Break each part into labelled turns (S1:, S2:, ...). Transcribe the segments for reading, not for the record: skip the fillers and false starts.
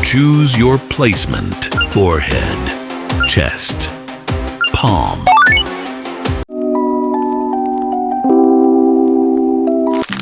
S1: Choose your placement: forehead, chest, palm.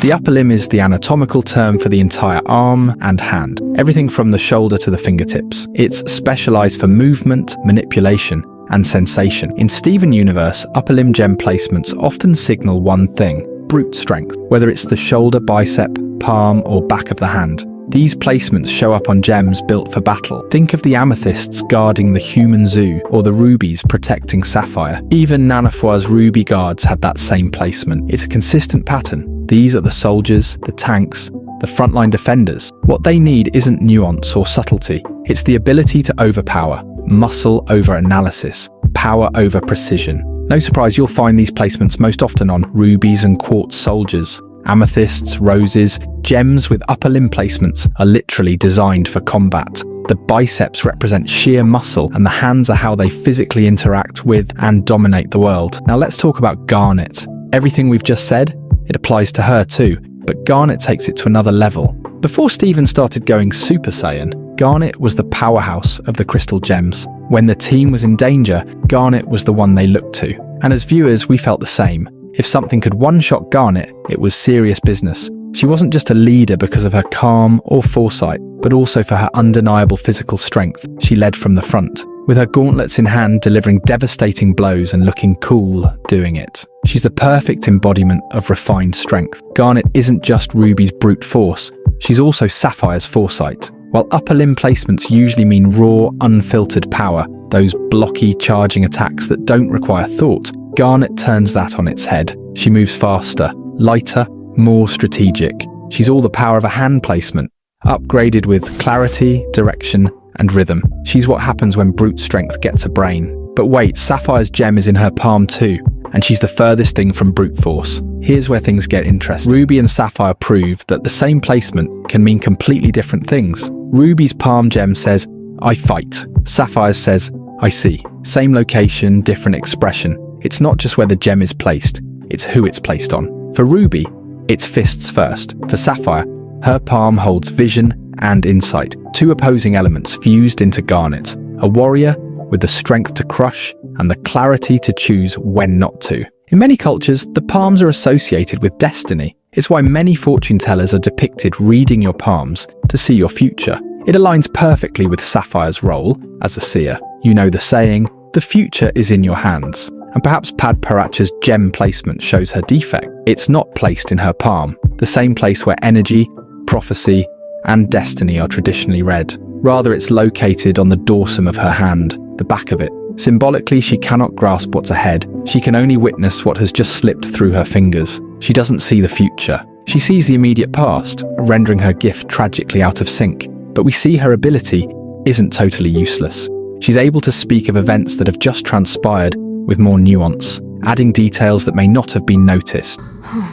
S2: The upper limb is the anatomical term for the entire arm and hand, everything from the shoulder to the fingertips. It's specialized for movement, manipulation, and sensation. In Steven Universe, upper limb gem placements often signal one thing: brute strength, whether it's the shoulder, bicep, palm, or back of the hand. These placements show up on gems built for battle. Think of the amethysts guarding the human zoo, or the rubies protecting sapphire. Even Nanafoi's ruby guards had that same placement. It's a consistent pattern. These are the soldiers, the tanks, the frontline defenders. What they need isn't nuance or subtlety. It's the ability to overpower, muscle over analysis, power over precision. No surprise you'll find these placements most often on rubies and quartz soldiers. Amethysts, roses, gems with upper limb placements are literally designed for combat. The biceps represent sheer muscle, and the hands are how they physically interact with and dominate the world. Now let's talk about Garnet. Everything we've just said, it applies to her too, but Garnet takes it to another level. Before Steven started going Super Saiyan, Garnet was the powerhouse of the crystal gems. When the team was in danger, Garnet was the one they looked to. And as viewers, we felt the same. If something could one-shot Garnet, it was serious business. She wasn't just a leader because of her calm or foresight, but also for her undeniable physical strength. She led from the front, with her gauntlets in hand delivering devastating blows and looking cool doing it. She's the perfect embodiment of refined strength. Garnet isn't just Ruby's brute force, she's also Sapphire's foresight. While upper limb placements usually mean raw, unfiltered power, those blocky, charging attacks that don't require thought, Garnet turns that on its head. She moves faster, lighter, more strategic. She's all the power of a hand placement, upgraded with clarity, direction, and rhythm. She's what happens when brute strength gets a brain. But wait, Sapphire's gem is in her palm too, and she's the furthest thing from brute force. Here's where things get interesting. Ruby and Sapphire prove that the same placement can mean completely different things. Ruby's palm gem says, "I fight." Sapphire's says, "I see." Same location, different expression. It's not just where the gem is placed, it's who it's placed on. For Ruby, it's fists first. For Sapphire, her palm holds vision and insight, two opposing elements fused into Garnet. A warrior with the strength to crush and the clarity to choose when not to. In many cultures, the palms are associated with destiny. It's why many fortune tellers are depicted reading your palms to see your future. It aligns perfectly with Sapphire's role as a seer. You know the saying, the future is in your hands. And perhaps Padparadscha's gem placement shows her defect. It's not placed in her palm, the same place where energy, prophecy, and destiny are traditionally read. Rather, it's located on the dorsum of her hand, the back of it. Symbolically, she cannot grasp what's ahead. She can only witness what has just slipped through her fingers. She doesn't see the future. She sees the immediate past, rendering her gift tragically out of sync. But we see her ability isn't totally useless. She's able to speak of events that have just transpired with more nuance, adding details that may not have been noticed.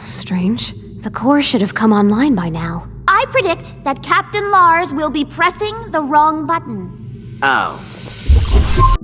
S3: Strange. The core should have come online by now.
S4: I predict that Captain Lars will be pressing the wrong button.
S5: Oh.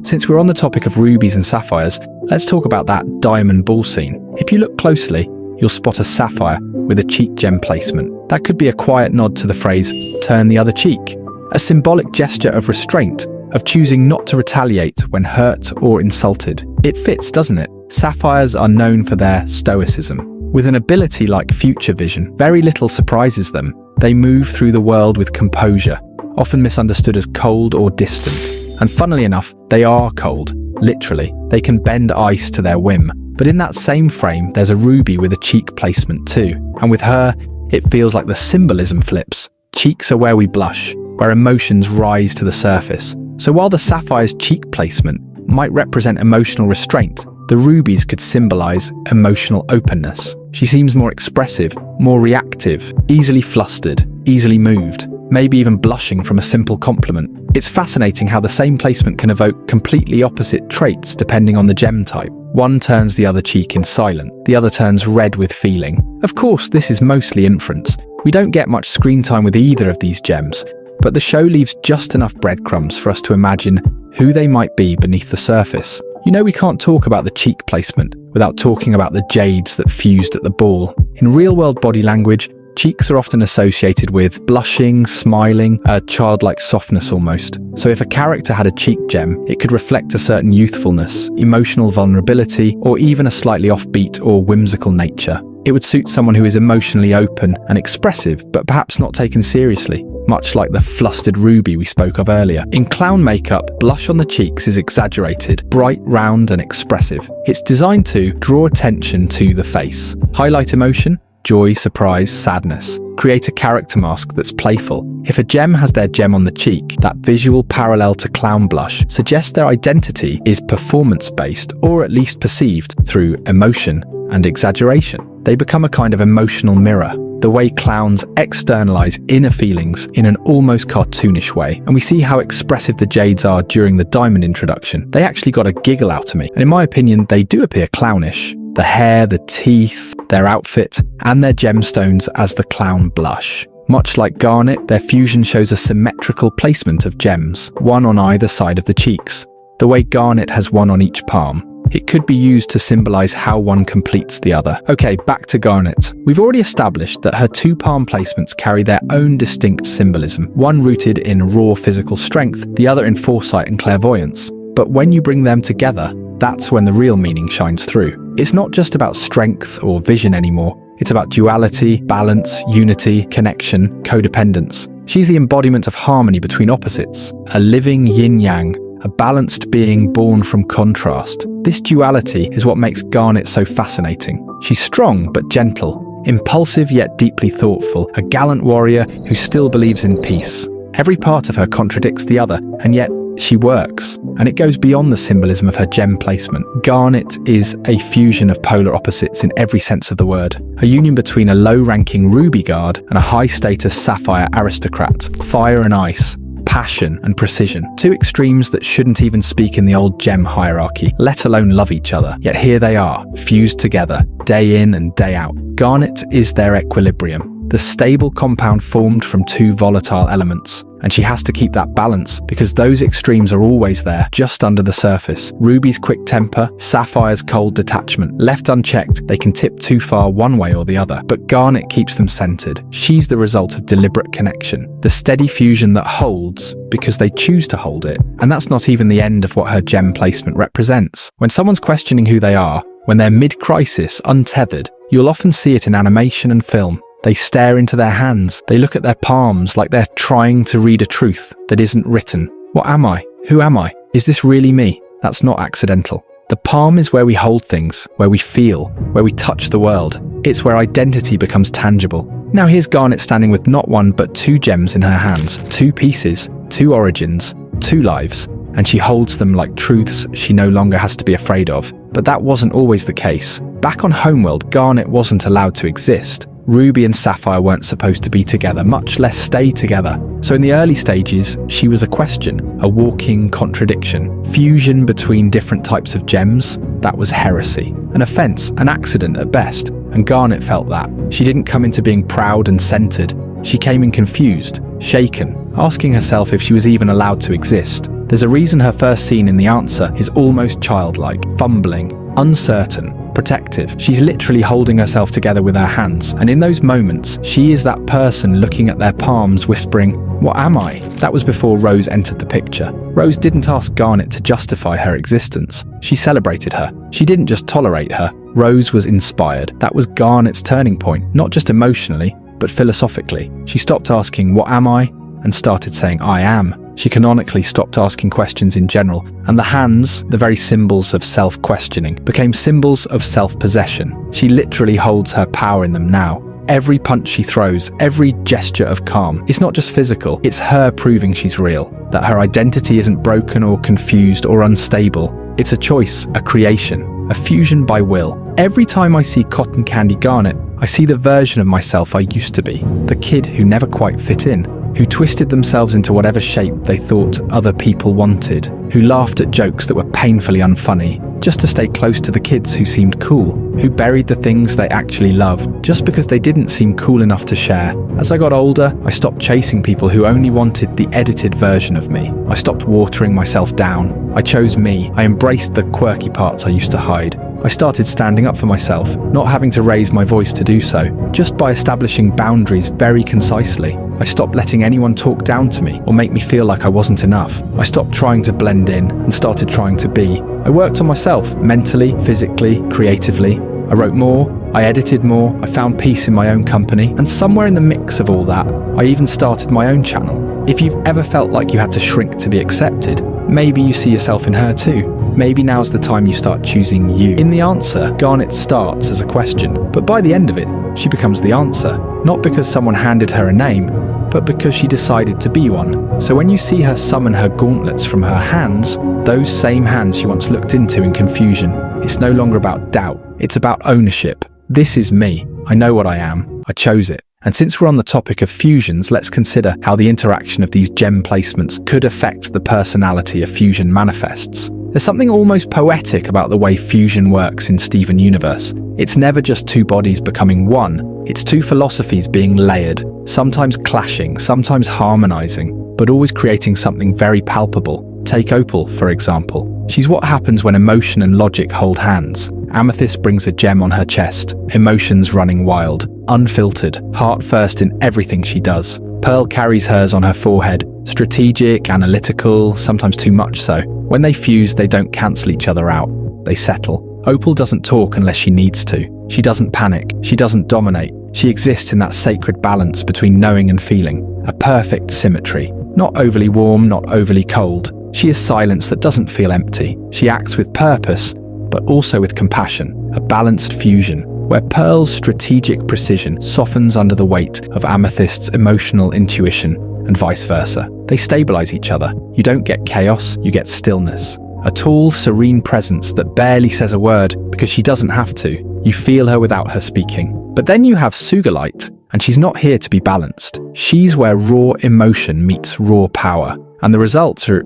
S2: Since we're on the topic of rubies and sapphires, let's talk about that diamond ball scene. If you look closely, you'll spot a sapphire with a cheek gem placement. That could be a quiet nod to the phrase, "turn the other cheek," a symbolic gesture of restraint, of choosing not to retaliate when hurt or insulted. It fits, doesn't it? Sapphires are known for their stoicism. With an ability like future vision, very little surprises them. They move through the world with composure, often misunderstood as cold or distant. And funnily enough, they are cold, literally. They can bend ice to their whim. But in that same frame, there's a ruby with a cheek placement too. And with her, it feels like the symbolism flips. Cheeks are where we blush, where emotions rise to the surface. So while the sapphire's cheek placement might represent emotional restraint, the rubies could symbolize emotional openness. She seems more expressive, more reactive, easily flustered, easily moved, maybe even blushing from a simple compliment. It's fascinating how the same placement can evoke completely opposite traits depending on the gem type. One turns the other cheek in silent, the other turns red with feeling. Of course, this is mostly inference. We don't get much screen time with either of these gems, but the show leaves just enough breadcrumbs for us to imagine who they might be beneath the surface. You know, we can't talk about the cheek placement without talking about the jades that fused at the ball. In real-world body language, Cheeks are often associated with blushing, smiling, a childlike softness almost. So if a character had a cheek gem, it could reflect a certain youthfulness, emotional vulnerability, or even a slightly offbeat or whimsical nature. It would suit someone who is emotionally open and expressive, but perhaps not taken seriously, much like the flustered Ruby we spoke of earlier. In clown makeup, blush on the cheeks is exaggerated, bright, round, and expressive. It's designed to draw attention to the face, highlight emotion, joy, surprise, sadness. Create a character mask that's playful. If a gem has their gem on the cheek, that visual parallel to clown blush suggests their identity is performance-based, or at least perceived through emotion and exaggeration. They become a kind of emotional mirror, the way clowns externalize inner feelings in an almost cartoonish way. And we see how expressive the Jades are during the diamond introduction. They actually got a giggle out of me, and in my opinion, they do appear clownish. The hair, the teeth, their outfit, and their gemstones as the clown blush. Much like Garnet, their fusion shows a symmetrical placement of gems, one on either side of the cheeks. The way Garnet has one on each palm. It could be used to symbolize how one completes the other. Okay, back to Garnet. We've already established that her two palm placements carry their own distinct symbolism, one rooted in raw physical strength, the other in foresight and clairvoyance. But when you bring them together, that's when the real meaning shines through. It's not just about strength or vision anymore. It's about duality, balance, unity, connection, codependence. She's the embodiment of harmony between opposites, a living yin-yang, a balanced being born from contrast. This duality is what makes Garnet so fascinating. She's strong but gentle, impulsive yet deeply thoughtful, a gallant warrior who still believes in peace. Every part of her contradicts the other, and yet she works, and it goes beyond the symbolism of her gem placement. Garnet is a fusion of polar opposites in every sense of the word, a union between a low-ranking ruby guard and a high-status sapphire aristocrat, fire and ice, passion and precision. Two extremes that shouldn't even speak in the old gem hierarchy, let alone love each other. Yet here they are, fused together, day in and day out. Garnet is their equilibrium, the stable compound formed from two volatile elements. And she has to keep that balance because those extremes are always there, just under the surface. Ruby's quick temper, Sapphire's cold detachment. Left unchecked, they can tip too far one way or the other. But Garnet keeps them centered. She's the result of deliberate connection, the steady fusion that holds because they choose to hold it. And that's not even the end of what her gem placement represents. When someone's questioning who they are, when they're mid-crisis, untethered, you'll often see it in animation and film. They stare into their hands. They look at their palms like they're trying to read a truth that isn't written. What am I? Who am I? Is this really me? That's not accidental. The palm is where we hold things, where we feel, where we touch the world. It's where identity becomes tangible. Now here's Garnet standing with not one but two gems in her hands. Two pieces, two origins, two lives. And she holds them like truths she no longer has to be afraid of. But that wasn't always the case. Back on Homeworld, Garnet wasn't allowed to exist. Ruby and Sapphire weren't supposed to be together, much less stay together. So in the early stages, she was a question, a walking contradiction. Fusion between different types of gems, that was heresy. An offense, an accident at best. And Garnet felt that. She didn't come into being proud and centered. She came in confused, shaken, asking herself if she was even allowed to exist. There's a reason her first scene in The Answer is almost childlike, fumbling, uncertain, protective. She's literally holding herself together with her hands, and in those moments, she is that person looking at their palms whispering, "What am I?" That was before Rose entered the picture. Rose didn't ask Garnet to justify her existence. She celebrated her. She didn't just tolerate her. Rose was inspired. That was Garnet's turning point, not just emotionally, but philosophically. She stopped asking, "What am I?" and started saying, "I am." She canonically stopped asking questions in general, and the hands, the very symbols of self-questioning, became symbols of self-possession. She literally holds her power in them now. Every punch she throws, every gesture of calm, it's not just physical, it's her proving she's real, that her identity isn't broken or confused or unstable. It's a choice, a creation, a fusion by will. Every time I see Cotton Candy Garnet, I see the version of myself I used to be, the kid who never quite fit in, who twisted themselves into whatever shape they thought other people wanted, who laughed at jokes that were painfully unfunny, just to stay close to the kids who seemed cool, who buried the things they actually loved, just because they didn't seem cool enough to share. As I got older, I stopped chasing people who only wanted the edited version of me. I stopped watering myself down. I chose me. I embraced the quirky parts I used to hide. I started standing up for myself, not having to raise my voice to do so, just by establishing boundaries very concisely. I stopped letting anyone talk down to me or make me feel like I wasn't enough. I stopped trying to blend in and started trying to be. I worked on myself, mentally, physically, creatively. I wrote more, I edited more, I found peace in my own company, and somewhere in the mix of all that, I even started my own channel. If you've ever felt like you had to shrink to be accepted, maybe you see yourself in her too. Maybe now's the time you start choosing you. In the answer, Garnet starts as a question, but by the end of it, she becomes the answer. Not because someone handed her a name, but because she decided to be one. So when you see her summon her gauntlets from her hands, those same hands she once looked into in confusion, it's no longer about doubt, it's about ownership. This is me. I know what I am. I chose it. And since we're on the topic of fusions, let's consider how the interaction of these gem placements could affect the personality a fusion manifests. There's something almost poetic about the way fusion works in Steven Universe. It's never just two bodies becoming one, it's two philosophies being layered, sometimes clashing, sometimes harmonizing, but always creating something very palpable. Take Opal, for example. She's what happens when emotion and logic hold hands. Amethyst brings a gem on her chest, emotions running wild, unfiltered, heart first in everything she does. Pearl carries hers on her forehead, strategic, analytical, sometimes too much so. When they fuse, they don't cancel each other out, they settle. Opal doesn't talk unless she needs to. She doesn't panic, she doesn't dominate. She exists in that sacred balance between knowing and feeling, a perfect symmetry. Not overly warm, not overly cold. She is silence that doesn't feel empty. She acts with purpose, but also with compassion, a balanced fusion, where Pearl's strategic precision softens under the weight of Amethyst's emotional intuition, and vice versa. They stabilize each other. You don't get chaos, you get stillness. A tall, serene presence that barely says a word because she doesn't have to. You feel her without her speaking. But then you have Sugilite, and she's not here to be balanced. She's where raw emotion meets raw power, and the results are...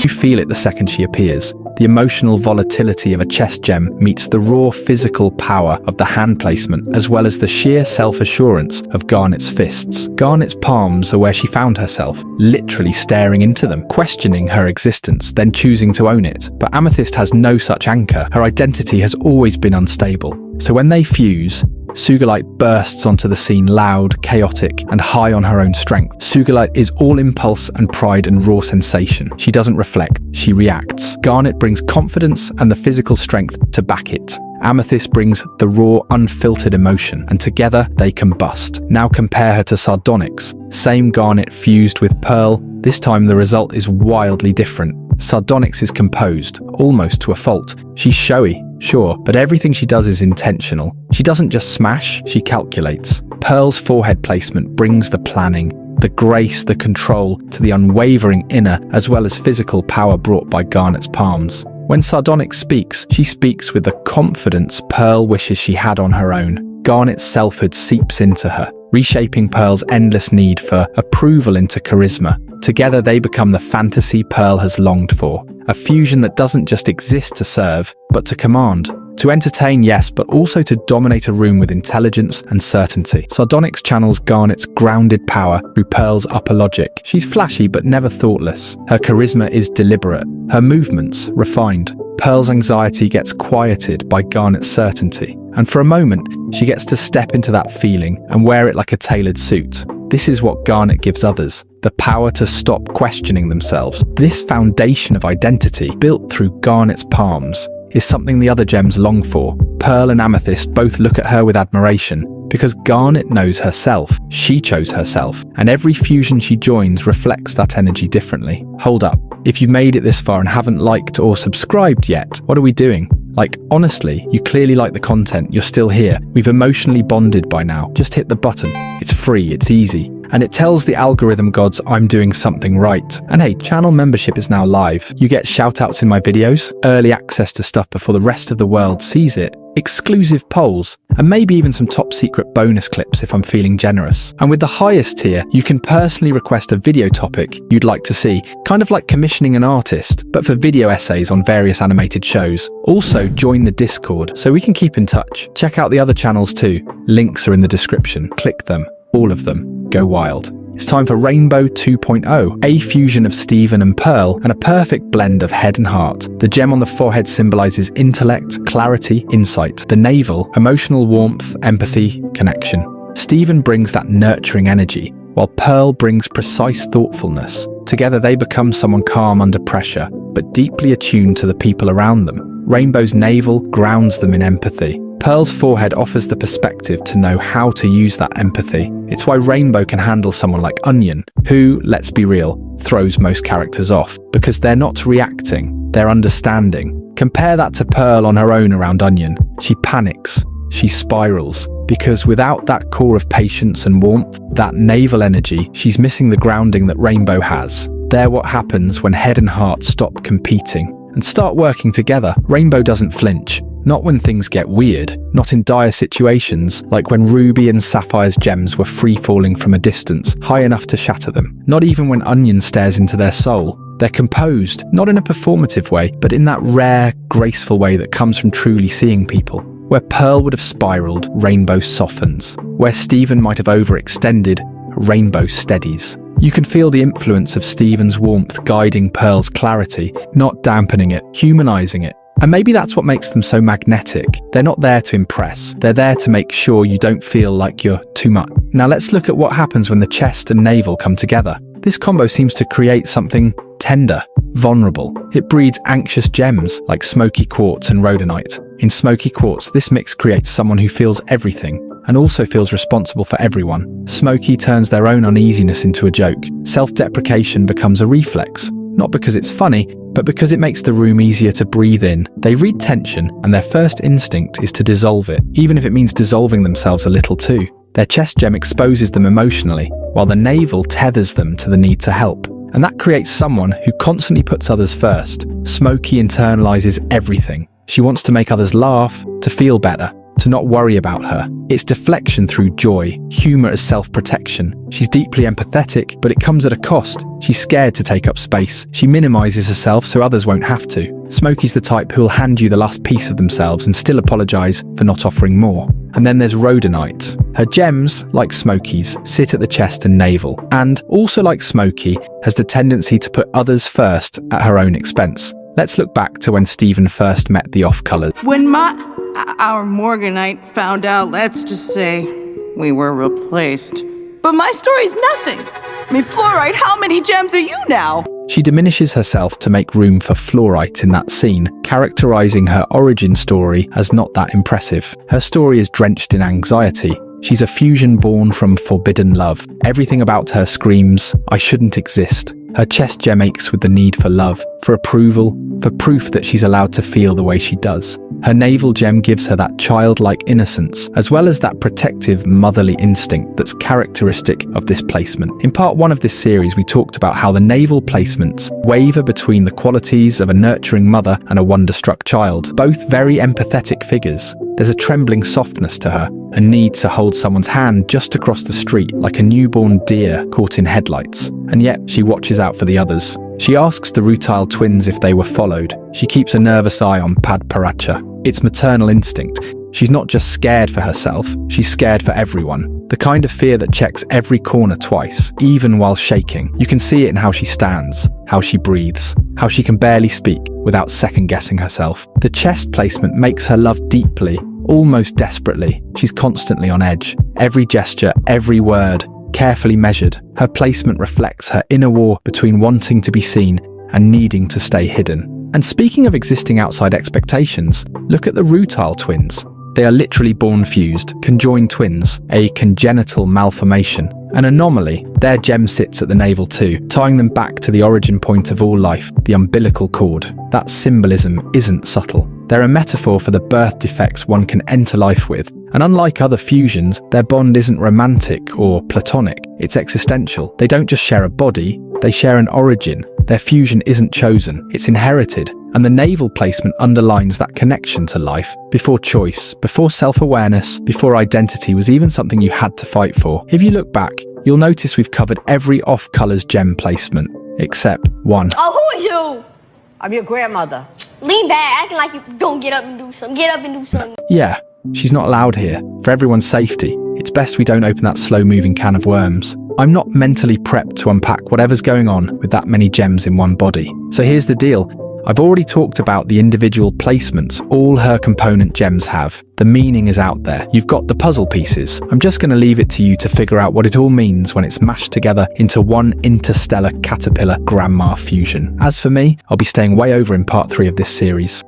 S2: You feel it the second she appears. The emotional volatility of a chest gem meets the raw physical power of the hand placement, as well as the sheer self-assurance of Garnet's fists. Garnet's palms are where she found herself, literally staring into them, questioning her existence, then choosing to own it. But Amethyst has no such anchor. Her identity has always been unstable. So when they fuse, Sugilite bursts onto the scene loud, chaotic, and high on her own strength. Sugilite is all impulse and pride and raw sensation. She doesn't reflect, she reacts. Garnet brings confidence and the physical strength to back it. Amethyst brings the raw, unfiltered emotion, and together they combust. Now compare her to Sardonyx. Same Garnet fused with Pearl. This time the result is wildly different. Sardonyx is composed, almost to a fault. She's showy, sure, but everything she does is intentional. She doesn't just smash, she calculates. Pearl's forehead placement brings the planning, the grace, the control to the unwavering inner as well as physical power brought by Garnet's palms. When Sardonyx speaks, she speaks with the confidence Pearl wishes she had on her own. Garnet's selfhood seeps into her, reshaping Pearl's endless need for approval into charisma. Together they become the fantasy Pearl has longed for. A fusion that doesn't just exist to serve, but to command. To entertain, yes, but also to dominate a room with intelligence and certainty. Sardonyx channels Garnet's grounded power through Pearl's upper logic. She's flashy but never thoughtless. Her charisma is deliberate, her movements refined. Pearl's anxiety gets quieted by Garnet's certainty. And for a moment, she gets to step into that feeling and wear it like a tailored suit. This is what Garnet gives others, the power to stop questioning themselves. This foundation of identity, built through Garnet's palms, is something the other gems long for. Pearl and Amethyst both look at her with admiration, because Garnet knows herself. She chose herself, and every fusion she joins reflects that energy differently. Hold up, if you've made it this far and haven't liked or subscribed yet, what are we doing? Like, honestly, you clearly like the content, you're still here. We've emotionally bonded by now. Just hit the button. It's free, it's easy. And it tells the algorithm gods I'm doing something right. And hey, channel membership is now live. You get shoutouts in my videos, early access to stuff before the rest of the world sees it, exclusive polls, and maybe even some top secret bonus clips if I'm feeling generous. And with the highest tier, you can personally request a video topic you'd like to see, kind of like commissioning an artist, but for video essays on various animated shows. Also, join the Discord so we can keep in touch. Check out the other channels too. Links are in the description. Click them. All of them. Go wild. It's time for Rainbow 2.0, a fusion of Steven and Pearl, and a perfect blend of head and heart. The gem on the forehead symbolizes intellect, clarity, insight. The navel, emotional warmth, empathy, connection. Steven brings that nurturing energy, while Pearl brings precise thoughtfulness. Together they become someone calm under pressure, but deeply attuned to the people around them. Rainbow's navel grounds them in empathy. Pearl's forehead offers the perspective to know how to use that empathy. It's why Rainbow can handle someone like Onion, who, let's be real, throws most characters off, because they're not reacting, they're understanding. Compare that to Pearl on her own around Onion. She panics, she spirals, because without that core of patience and warmth, that navel energy, she's missing the grounding that Rainbow has. They're what happens when head and heart stop competing and start working together. Rainbow doesn't flinch. Not when things get weird, not in dire situations, like when Ruby and Sapphire's gems were free-falling from a distance, high enough to shatter them. Not even when Onion stares into their soul. They're composed, not in a performative way, but in that rare, graceful way that comes from truly seeing people. Where Pearl would have spiraled, Rainbow softens. Where Steven might have overextended, Rainbow steadies. You can feel the influence of Steven's warmth guiding Pearl's clarity, not dampening it, humanizing it. And maybe that's what makes them so magnetic. They're not there to impress. They're there to make sure you don't feel like you're too much. Now let's look at what happens when the chest and navel come together. This combo seems to create something tender, vulnerable. It breeds anxious gems like Smoky quartz and Rhodonite. In Smoky quartz, this mix creates someone who feels everything and also feels responsible for everyone. Smoky turns their own uneasiness into a joke. Self-deprecation becomes a reflex. Not because it's funny, but because it makes the room easier to breathe in. They read tension, and their first instinct is to dissolve it, even if it means dissolving themselves a little too. Their chest gem exposes them emotionally, while the navel tethers them to the need to help. And that creates someone who constantly puts others first. Smoky internalizes everything. She wants to make others laugh, to feel better, to not worry about her. It's deflection through joy, humor as self-protection. She's deeply empathetic, but it comes at a cost. She's scared to take up space. She minimizes herself so others won't have to. Smoky's the type who'll hand you the last piece of themselves and still apologize for not offering more. And then there's Rhodonite. Her gems, like Smoky's, sit at the chest and navel, and, also like Smoky, has the tendency to put others first at her own expense. Let's look back to when Steven first met the off-colors.
S5: When our Morganite found out, let's just say, we were replaced. But my story's nothing. I mean, Fluorite, how many gems are you now?
S2: She diminishes herself to make room for Fluorite in that scene, characterizing her origin story as not that impressive. Her story is drenched in anxiety. She's a fusion born from forbidden love. Everything about her screams, I shouldn't exist. Her chest gem aches with the need for love, for approval, for proof that she's allowed to feel the way she does. Her navel gem gives her that childlike innocence, as well as that protective, motherly instinct that's characteristic of this placement. In part 1 of this series, we talked about how the navel placements waver between the qualities of a nurturing mother and a wonder-struck child, both very empathetic figures. There's a trembling softness to her, a need to hold someone's hand just across the street, like a newborn deer caught in headlights. And yet, she watches out for the others. She asks the Rutile twins if they were followed. She keeps a nervous eye on Padparadscha. It's maternal instinct. She's not just scared for herself, she's scared for everyone. The kind of fear that checks every corner twice, even while shaking. You can see it in how she stands, how she breathes, how she can barely speak without second-guessing herself. The chest placement makes her love deeply, almost desperately. She's constantly on edge. Every gesture, every word, carefully measured. Her placement reflects her inner war between wanting to be seen and needing to stay hidden. And speaking of existing outside expectations, look at the Rutile twins. They are literally born fused, conjoined twins, a congenital malformation. An anomaly, their gem sits at the navel too, tying them back to the origin point of all life, the umbilical cord. That symbolism isn't subtle. They're a metaphor for the birth defects one can enter life with. And unlike other fusions, their bond isn't romantic or platonic, it's existential. They don't just share a body, they share an origin. Their fusion isn't chosen, it's inherited. And the navel placement underlines that connection to life, before choice, before self-awareness, before identity was even something you had to fight for. If you look back, you'll notice we've covered every off-colors gem placement, except one.
S6: Oh, who is you? I'm your grandmother. Lean back, acting like you gonna get up and do something. Get up and do something.
S2: Yeah, she's not allowed here. For everyone's safety, it's best we don't open that slow-moving can of worms. I'm not mentally prepped to unpack whatever's going on with that many gems in one body. So here's the deal. I've already talked about the individual placements all her component gems have. The meaning is out there. You've got the puzzle pieces. I'm just going to leave it to you to figure out what it all means when it's mashed together into one interstellar caterpillar grandma fusion. As for me, I'll be staying way over in part 3 of this series.